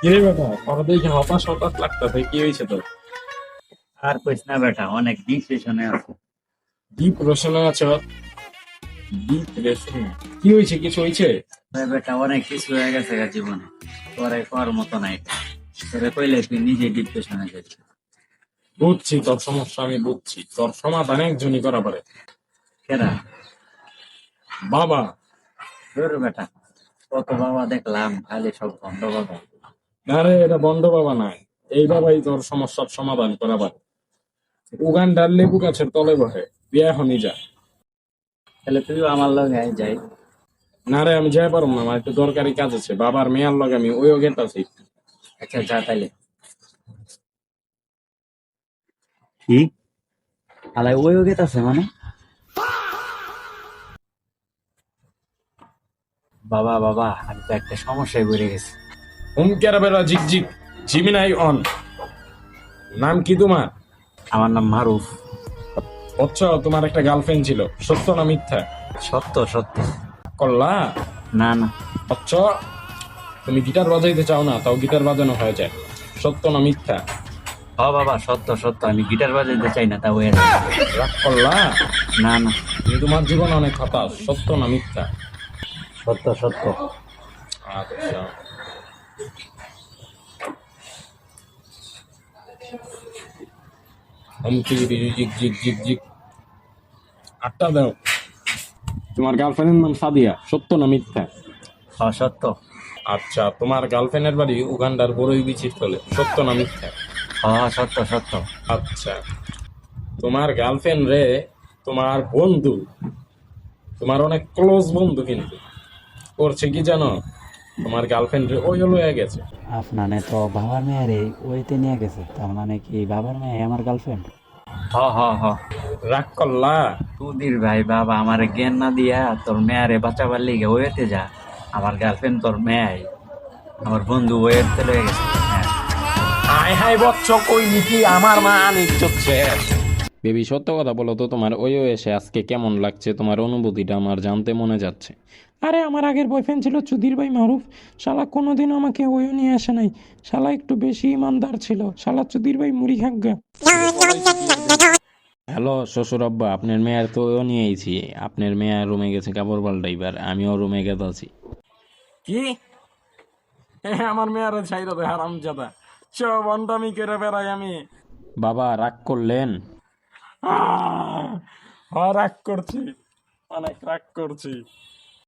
কিরে বেটা, ওরা দেখে হতাশ হতাশ লাগতেছে, কি হয়েছে তোর? আর কইস না বেটা, অনেক ডিপ্রেশনে আছে। ডিপ্রেশনে আছো? ডিপ্রেশন? কি হয়েছে, কিছু হয়েছে? বেটা অনেক কিছু হয়ে গেছে গা জীবনে, তোরে কর মতো নাই। তোরে কইলে তুই নিজে ডিপ্রেশনে যাচ্ছিস। বুঝছি তোর সমস্যা, আমি বুঝছি। তোর সমাধান একজনই করা পারে। কেডা? বাবা। তোর বেটা কত বাবা দেখলাম, খালি সব বন্ধ বাবা। আরে এটা বন্ধ বাবা নাই, এই বাবাই তোর সমস্যার সমাধান করা পারে। উগান্ডার লেবু গাছের তলে বসে, তুই এখনই যা। তাহলে তুইও আমার লগে আয় যাই। না রে, আমি যাই পারবো না, আমার একটু দরকারি কাজ আছে, বাবার মেয়ার লগে আমি ওইও গেতাছি। আচ্ছা যা তাইলে। কি আলাই ওইও গেতাছে মানে? বাবা বাবা, আমি তো একটা সমস্যায় পড়ে গেছি। হুমকেরা বেড়া ঝিক ঝিক, জিমিনাই অন। নাম কি তোমার? আমার নাম মারুফ। বুঝছো, তোমার একটা গার্লফ্রেন্ড ছিল, সত্য না মিথ্যা? সত্য সত্য। করলা? না না। বুঝছো, তুমি গিটার বাজাইতে চাও না, তাও গিটার বাজানো হয়ে যায়। সত্য না মিথ্যা? হ বাবা, সত্য সত্য, আমি গিটার বাজাইতে চাই না, তাও রাগ করলা? না না। তুমি তোমার জীবন অনেক হতাশ, সত্য না মিথ্যা? সত্য সত্য। আচ্ছা, হুমকি জিক জিক জিক জিক, আটটা দাও। তোমার গার্লফ্রেন্ডের নাম সাদিয়া, সত্য না মিথ্যা? হ সত্য। আচ্ছা, তোমার গার্লফ্রেন্ডের বাড়ি উগান্ডার বড়ই বিচির তলে, সত্য না মিথ্যা? হ সত্য সত্য। আচ্ছা, তোমার গার্লফ্রেন্ড রে তোমার বন্ধু, তোমার অনেক ক্লোজ বন্ধু কিন্তু, করছে কি জানো? তোমার গার্লফ্রেন্ড রে ওই হয়ে গেছে। আপনানে তো বাবার মেয়েরে ওইতে নিয়ে গেছে, তার মানে কি বাবার মেয়ে আমার গার্লফ্রেন্ড? হ হ হ। রাগ করলা? তুদির ভাই বাবা আমার জ্ঞান না দিয়া তোর মেয়ারে বাঁচাবার লিগে ওয়েতে যা। আমার গার্লফ্রেন্ড তোর মেয়াই, আমার বন্ধু ওয়েতে লয়ে গেছে তোর মেয়ে। হাই হাই বচ্চ, কই নিকি আমার মা আনিচ্ছে। বেবি, সত্য কথা বলো তো, তোমার ওই এসে আজকে কেমন লাগছে? তোমার অনুভূতিটা আমার জানতে মনে যাচ্ছে। আরে আমার আগের বয়ফ্রেন্ড ছিল চুদির ভাই মারুফ, শালা কোনোদিন আমাকে ওইও নিয়ে আসে নাই। শালা একটু বেশি ইমানদার ছিল, শালা চুদির ভাই মুড়ি খাগ্গা। হ্যালো শ্বশুর আব্বা, আপনার মেয়ের তো ওইও নিয়ে আইছি। আপনার মেয়ের রুমে গেছে কাপড় পাল্টাইবার, আমিও রুমে গেছি। কি? আমার মেয়ের ছাইরা দে হারামজাদা, সব বন্ডামি করে বেড়াই আমি। বাবা রাগ করলেন? রাগ করছি, অনেক রাগ করছি।